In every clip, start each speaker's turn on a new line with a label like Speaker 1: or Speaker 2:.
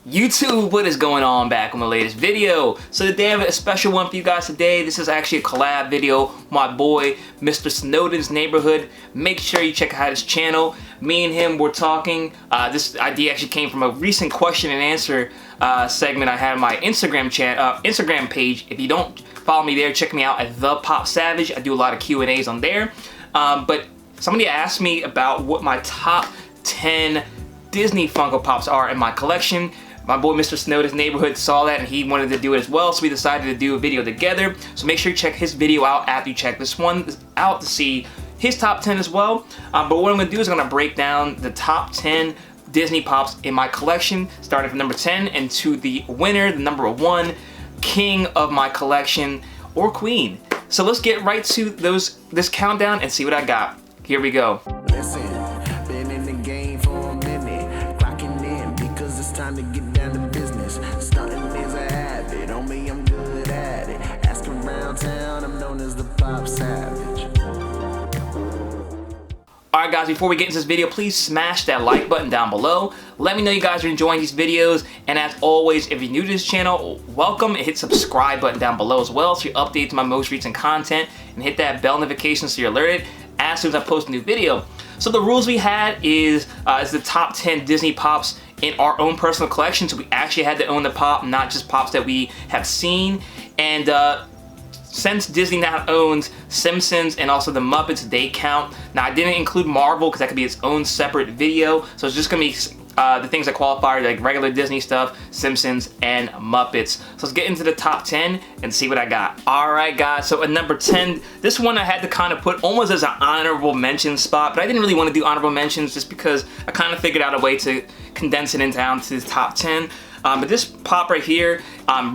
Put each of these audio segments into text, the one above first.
Speaker 1: YouTube, what is going on? Back with my latest video. So today I have a special one for you guys today. This is actually a collab video with my boy Mr. Snowden's Neighborhood. Make sure you check out his channel. Me and him were talking. This idea actually came from a recent question and answer segment I had on my Instagram page. If you don't follow me there, check me out at ThePopSavage. I do a lot of Q&As on there. But somebody asked me about what my top 10 Disney Funko Pops are in my collection. My boy Mr. Snowden's Neighborhood saw that and he wanted to do it as well, so we decided to do a video together. So make sure you check his video out after you check this one out to see his top 10 as well. But what I'm going to do is I'm going to break down the top 10 Disney Pops in my collection, starting from number 10 and to the winner, the number 1 king of my collection, or queen. So let's get right to this countdown and see what I got. Here we go.
Speaker 2: Listen, been in the game for a minute, clocking in because it's time to get down to business. Stunting is a habit, on me I'm good at it. Asking around town, I'm known as the Popsavage.
Speaker 1: Alright guys, before we get into this video, please smash that like button down below. Let me know you guys are enjoying these videos, and as always, if you're new to this channel, welcome, and hit subscribe button down below as well so you're updated to my most recent content, and hit that bell notification so you're alerted as soon as I post a new video. So the rules we had is the top 10 Disney Pops in our own personal collection, so we actually had to own the pop, not just pops that we have seen. And since Disney now owns Simpsons and also the Muppets, they count. Now I didn't include Marvel because that could be its own separate video, so it's just gonna be the things that qualify, like regular Disney stuff, Simpsons, and Muppets. So let's get into the top 10 and see what I got. Alright guys, so at number 10, this one I had to kind of put almost as an honorable mention spot, but I didn't really want to do honorable mentions just because I kind of figured out a way to condense it down to the top 10. But this pop right here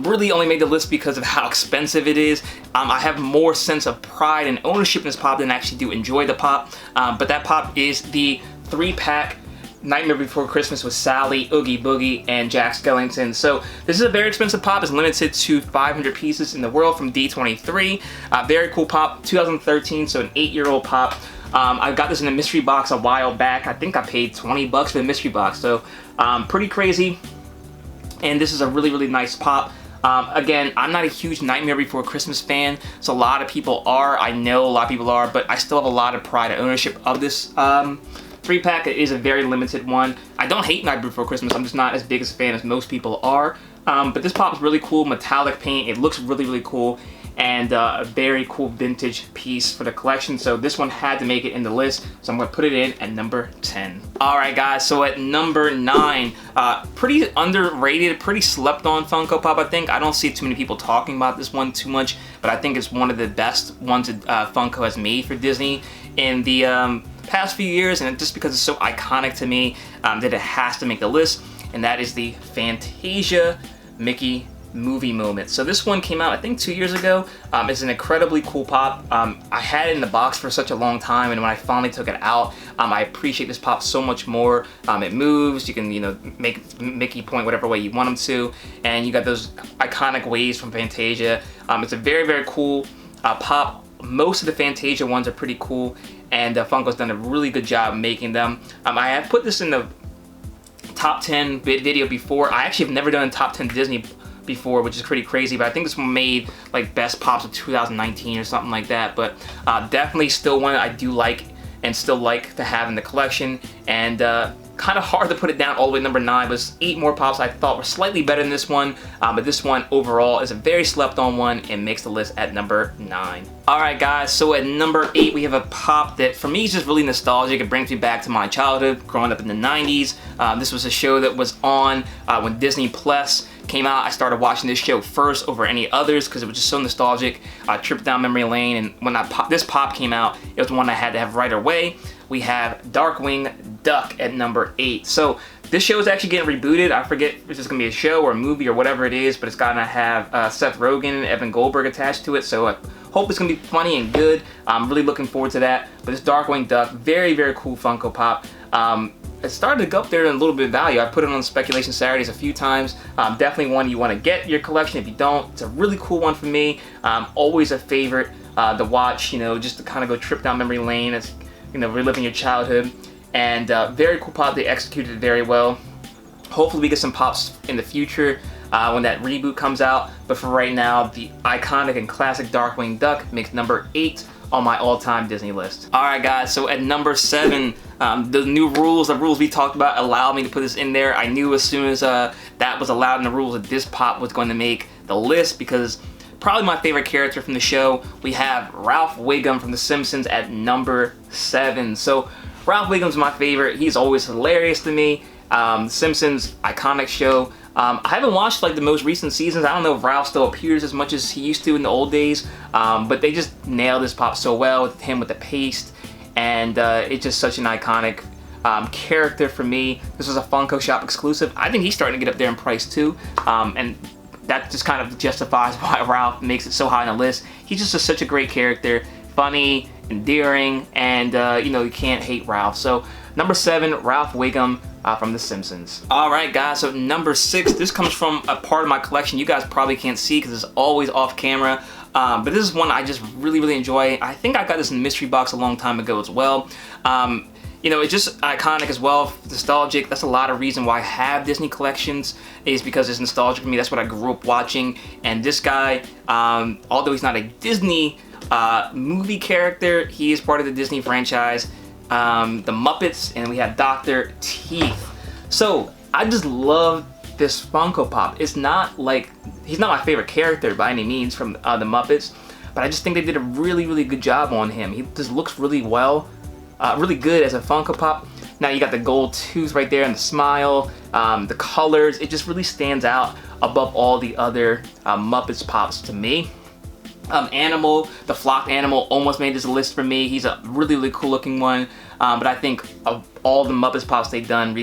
Speaker 1: really only made the list because of how expensive it is. I have more sense of pride and ownership in this pop than I actually do enjoy the pop. But that pop is the 3-pack Nightmare Before Christmas with Sally, Oogie Boogie, and Jack Skellington. So this is a very expensive pop. It's limited to 500 pieces in the world from D23. Very cool pop, 2013, so an 8-year-old pop. I got this in a mystery box a while back. I think I paid 20 bucks for the mystery box, so pretty crazy. And this is a really, really nice pop. Again, I'm not a huge Nightmare Before Christmas fan, so a lot of people are. I know a lot of people are, but I still have a lot of pride and ownership of this 3-pack. It is a very limited one. I don't hate Nightmare Before Christmas. I'm just not as big a fan as most people are. But this pop is really cool, metallic paint. It looks really, really cool. And a very cool vintage piece for the collection. So this one had to make it in the list, so I'm gonna put it in at number 10. All right guys, so at number 9, pretty underrated, pretty slept on Funko Pop, I think. I don't see too many people talking about this one too much, but I think it's one of the best ones that Funko has made for Disney in the past few years, and just because it's so iconic to me that it has to make the list, and that is the Fantasia Mickey movie moment. So this one came out I think 2 years ago. It's an incredibly cool pop. I had it in the box for such a long time, and when I finally took it out, I appreciate this pop so much more. It moves, you can make Mickey point whatever way you want him to, and you got those iconic waves from Fantasia. It's a very, very cool pop. Most of the Fantasia ones are pretty cool, and Funko's done a really good job making them. I have put this in the top 10 video before. I actually have never done a top 10 Disney before, which is pretty crazy, but I think this one made like best pops of 2019 or something like that. But definitely still one I do like and still like to have in the collection, and kind of hard to put it down all the way to number 9. But 8 more pops I thought were slightly better than this one, but this one overall is a very slept on one and makes the list at number 9. Alright guys, so at number 8 we have a pop that for me is just really nostalgic. It brings me back to my childhood, growing up in the 90s. This was a show that was on when Disney Plus came out. I started watching this show first over any others because it was just so nostalgic. Trip down memory lane, and when this pop came out, it was one I had to have right away. We have Darkwing Duck at number 8. So this show is actually getting rebooted. I forget if it's gonna be a show or a movie or whatever it is, but it's gonna have Seth Rogen and Evan Goldberg attached to it. So I hope it's gonna be funny and good. I'm really looking forward to that. But this Darkwing Duck, very, very cool Funko Pop. It started to go up there in a little bit of value. I put it on Speculation Saturdays a few times. Definitely one you want to get in your collection. If you don't, it's a really cool one for me. Always a favorite to watch, just to kind of go trip down memory lane. It's, reliving your childhood. And very cool pop. They executed it very well. Hopefully we get some Pops in the future when that reboot comes out. But for right now, the iconic and classic Darkwing Duck makes number 8 on my all-time Disney list. Alright guys, so at number 7, the rules we talked about allowed me to put this in there. I knew as soon as that was allowed in the rules that this Pop was going to make the list, because probably my favorite character from the show. We have Ralph Wiggum from The Simpsons at number 7. So Ralph Wiggum's my favorite. He's always hilarious to me. Simpsons, iconic show. I haven't watched like the most recent seasons. I don't know if Ralph still appears as much as he used to in the old days, but they just nailed this Pop so well with him with the paste, and it's just such an iconic character for me. This was a Funko Shop exclusive. I think he's starting to get up there in price too, and that just kind of justifies why Ralph makes it so high on the list. He's just such a great character, funny, endearing, and you know, you can't hate Ralph. So number 7, Ralph Wiggum from The Simpsons. Alright guys, so number 6, this comes from a part of my collection you guys probably can't see because it's always off camera, but this is one I just really enjoy. I think I got this in the mystery box a long time ago as well. You know, it's just iconic as well, nostalgic. That's a lot of reason why I have Disney collections, is because it's nostalgic for me. That's what I grew up watching. And this guy, although he's not a Disney movie character, he is part of the Disney franchise, the Muppets, and we have Dr. Teeth. So I just love this Funko Pop. It's not like, he's not my favorite character by any means from the Muppets, but I just think they did a really good job on him. He just looks really really good as a Funko Pop. Now you got the gold tooth right there and the smile, the colors. It just really stands out above all the other Muppets Pops to me. Animal, the flocked animal, almost made this list for me. He's a really cool looking one, but I think of all the Muppets Pops they've done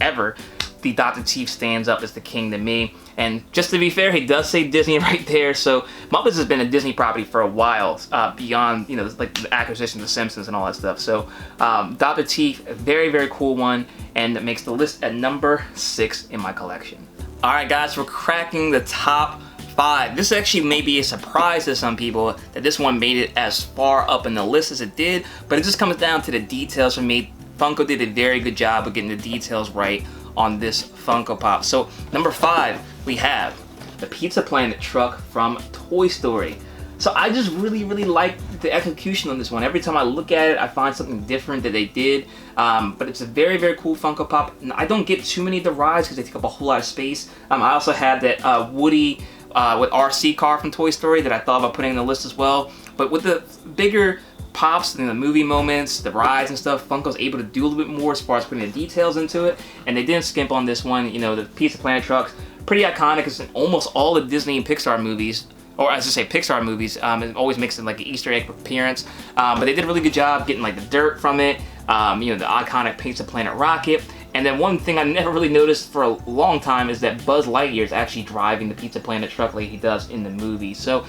Speaker 1: ever, the Dr. Teeth stands up as the king to me. And just to be fair, he does say Disney right there, so Muppets has been a Disney property for a while, beyond, you know, like the acquisition of The Simpsons and all that stuff. So Dr. Teeth, a very cool one, and it makes the list at number 6 in my collection. Alright guys, we're cracking the top 5. This actually may be a surprise to some people that this one made it as far up in the list as it did, but it just comes down to the details for me. Funko did a very good job of getting the details right on this Funko Pop. So number 5, we have the Pizza Planet truck from Toy Story. So I just really like the execution on this one. Every time I look at it, I find something different that they did. But it's a very cool Funko Pop. And I don't get too many of the rides because they take up a whole lot of space. I also have that Woody with RC car from Toy Story that I thought about putting in the list as well. But with the bigger Pops and the movie moments, the rides and stuff, Funko's able to do a little bit more as far as putting the details into it, and they didn't skimp on this one. You know, the Pizza Planet trucks, pretty iconic. It's in almost all the Disney and Pixar movies, or as I say, Pixar movies. It always makes it like an Easter egg appearance, but they did a really good job getting like the dirt from it, you know, the iconic Pizza Planet rocket. And then one thing I never really noticed for a long time is that Buzz Lightyear is actually driving the Pizza Planet truck like he does in the movie. So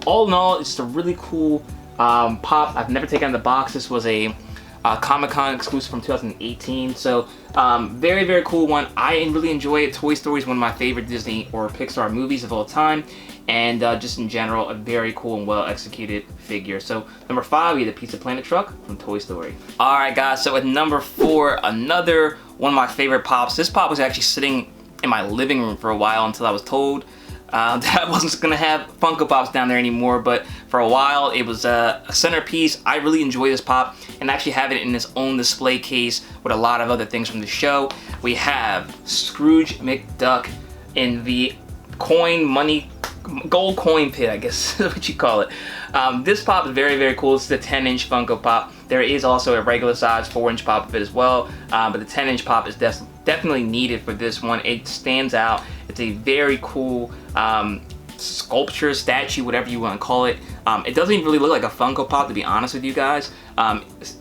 Speaker 1: all in all, it's a really cool Pop. I've never taken out of the box. This was a Comic-Con exclusive from 2018. So very cool one. I really enjoy it. Toy Story is one of my favorite Disney or Pixar movies of all time. And just in general, a very cool and well executed figure. So number 5, we have the Pizza Planet truck from Toy Story. Alright guys, so at number 4, another one of my favorite Pops. This Pop was actually sitting in my living room for a while until I was told that I wasn't going to have Funko Pops down there anymore, but for a while it was a centerpiece. I really enjoy this Pop and actually have it in its own display case with a lot of other things from the show. We have Scrooge McDuck in the gold coin pit, I guess is what you call it. This Pop is very cool. It's the 10-inch Funko Pop. There is also a regular size 4-inch Pop of it as well, but the 10-inch Pop is definitely needed for this one. It stands out. It's a very cool sculpture, statue, whatever you want to call it. It doesn't even really look like a Funko Pop, to be honest with you guys.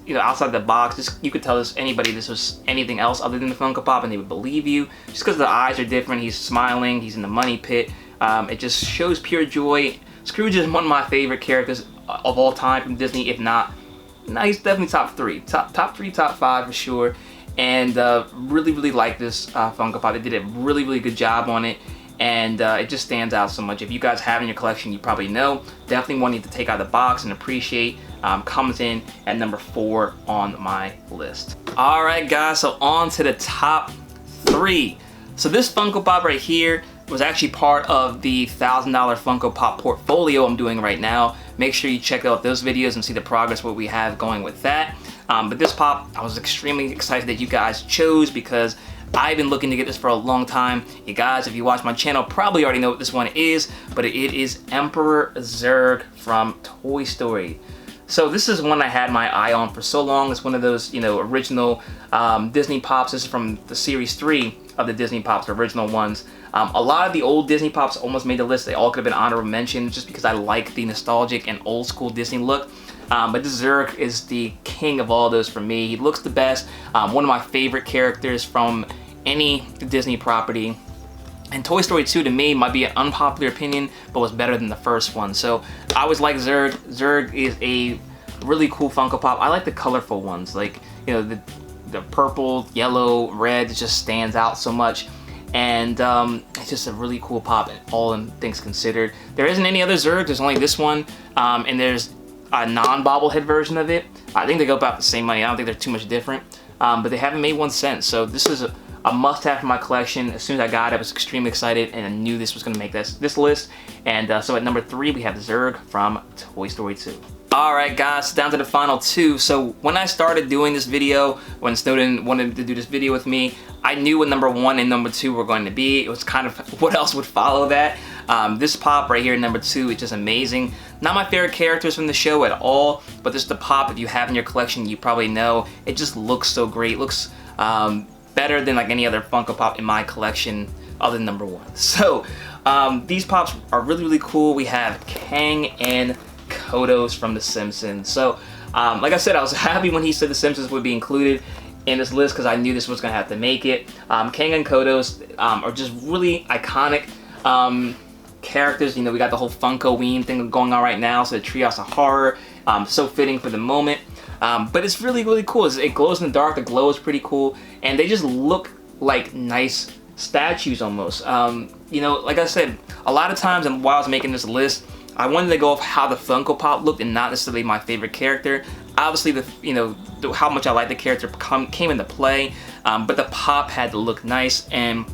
Speaker 1: You know, outside the box, you could tell anybody this was anything else other than the Funko Pop and they would believe you, just because the eyes are different. He's smiling, he's in the money pit. It just shows pure joy. Scrooge is one of my favorite characters of all time from Disney, if not, he's definitely top 3, top 3, top 5 for sure. And really like this Funko Pop. They did a really good job on it, and it just stands out so much. If you guys have in your collection, you probably know. Definitely one you need to take out of the box and appreciate. Comes in at number 4 on my list. Alright guys, so on to the top 3. So this Funko Pop right here was actually part of the $1,000 Funko Pop portfolio I'm doing right now. Make sure you check out those videos and see the progress what we have going with that. But this pop, I was extremely excited that you guys chose because I've been looking to get this for a long time. You guys, if you watch my channel, probably already know what this one is, but it is Emperor Zerg from Toy Story. So this is one I had my eye on for so long. It's one of those, you know, original Disney Pops. This is from the series 3 of the Disney Pops, the original ones. A lot of the old Disney Pops almost made the list. They all could have been honorable mentions just because I like the nostalgic and old school Disney look. But this Zerg is the king of all those for me. He looks the best. One of my favorite characters from any Disney property. And Toy Story 2 to me might be an unpopular opinion, but was better than the first one. So I always like Zerg. Zerg is a really cool Funko Pop. I like the colorful ones, like, you know, the purple, yellow, red. It just stands out so much. And it's just a really cool pop, all things considered. There isn't any other Zerg. There's only this one, and there's a non-bobblehead version of it. I think they go about the same money. I don't think they're too much different, but they haven't made one since. So this is a must-have for my collection. As soon as I got it, I was extremely excited, and I knew this was going to make this list. And so at number 3, we have Zerg from Toy Story 2. Alright guys, down to the final 2. So when I started doing this video, when Snowden wanted to do this video with me, I knew what number 1 and number 2 were going to be. It was kind of what else would follow that. This pop right here, number 2, is just amazing. Not my favorite characters from the show at all, but this is the pop, if you have in your collection, you probably know. It just looks so great. It looks better than like any other Funko Pop in my collection other than number 1. So these pops are really, really cool. We have Kang and Kodos from The Simpsons. So like I said, I was happy when he said The Simpsons would be included in this list because I knew this was going to have to make it. Kang and Kodos are just really iconic characters. You know, we got the whole Funko-ween thing going on right now, so the Treehouse of Horror, so fitting for the moment. But it's really, really cool. It glows in the dark. The glow is pretty cool, and they just look like nice statues almost. You know, like I said, a lot of times while I was making this list, I wanted to go off how the Funko Pop looked and not necessarily my favorite character. Obviously, how much I like the character came into play, but the pop had to look nice, and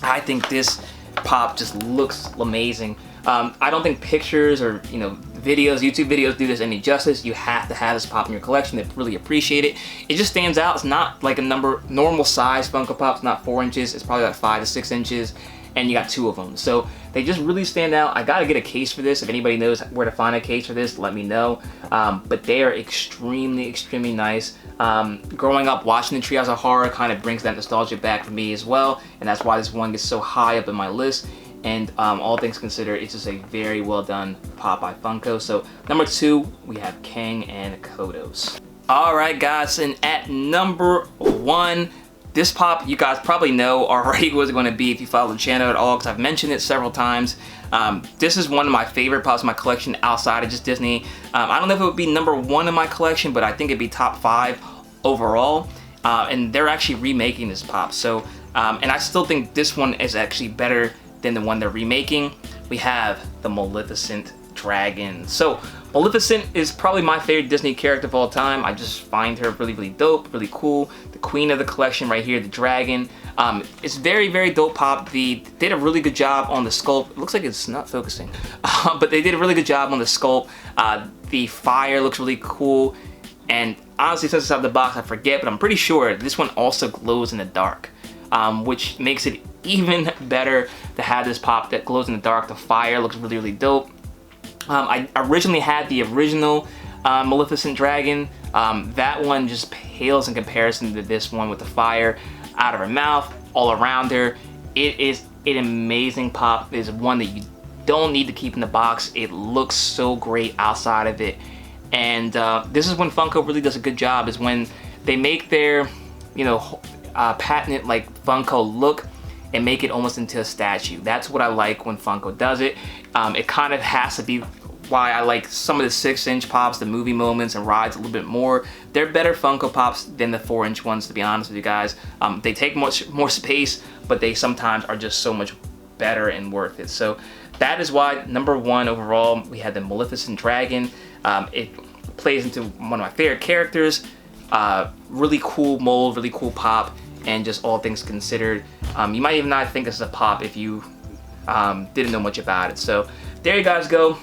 Speaker 1: I think this pop just looks amazing. I don't think pictures or videos, YouTube videos do this any justice. You have to have this pop in your collection to really appreciate it. It just stands out. It's not like a normal size Funko Pop. It's not 4 inches. It's probably like 5 to 6 inches, and you got 2 of them. So they just really stand out. I gotta get a case for this. If anybody knows where to find a case for this, let me know. But they are extremely, extremely nice. Growing up watching the Treehouse of Horror kind of brings that nostalgia back for me as well, and that's why this one gets so high up in my list. And all things considered, it's just a very well done pop by Funko. So number 2, we have Kang and Kodos. Alright guys, and at number 1, this pop you guys probably know already who it's going to be if you follow the channel at all, because I've mentioned it several times. This is one of my favorite pops in my collection outside of just Disney. I don't know if it would be number 1 in my collection, but I think it'd be top 5 overall. And they're actually remaking this pop. So, and I still think this one is actually better than the one they're remaking. We have the Maleficent dragon. So Maleficent is probably my favorite Disney character of all time. I just find her really, really dope, really cool. The queen of the collection right here, the dragon. It's very, very dope pop. They did a really good job on the sculpt. It looks like it's not focusing, but they did a really good job on the sculpt. The fire looks really cool. And honestly, since it's out of the box, I forget, but I'm pretty sure this one also glows in the dark, which makes it even better to have this pop that glows in the dark. The fire looks really, really dope. I originally had the original Maleficent dragon. That one just pales in comparison to this one with the fire out of her mouth, all around her. It is an amazing pop. It's one that you don't need to keep in the box. It looks so great outside of it. And this is when Funko really does a good job, is when they make their, patented like Funko look and make it almost into a statue. That's what I like when Funko does it. It kind of has to be why I like some of the 6-inch pops, the movie moments and rides a little bit more. They're better Funko Pops than the 4-inch ones, to be honest with you guys. They take much more space, but they sometimes are just so much better and worth it. So that is why number 1 overall, we had the Maleficent dragon. It plays into one of my favorite characters. Really cool mold, really cool pop. and just all things considered. You might even not think this is a pop if you didn't know much about it. So there you guys go.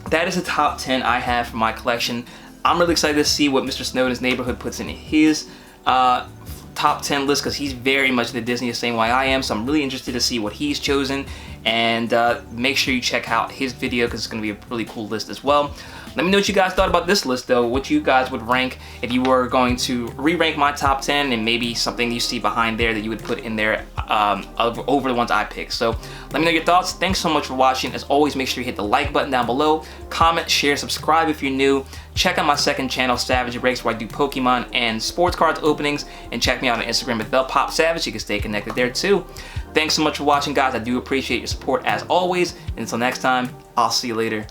Speaker 1: That is the top 10 I have for my collection. I'm really excited to see what Mr. Snowden's Neighborhood puts in his top 10 list, because he's very much the Disney the same way I am. So I'm really interested to see what he's chosen, and make sure you check out his video because it's going to be a really cool list as well. Let me know what you guys thought about this list though, what you guys would rank if you were going to re-rank my top 10, and maybe something you see behind there that you would put in there over the ones I picked. So let me know your thoughts. Thanks so much for watching. As always, make sure you hit the like button down below, comment, share, subscribe if you're new. Check out my second channel, Savage Breaks, where I do Pokemon and sports cards openings, and check me out on Instagram at ThePopSavage. You can stay connected there too. Thanks so much for watching, guys. I do appreciate your support as always. And until next time, I'll see you later.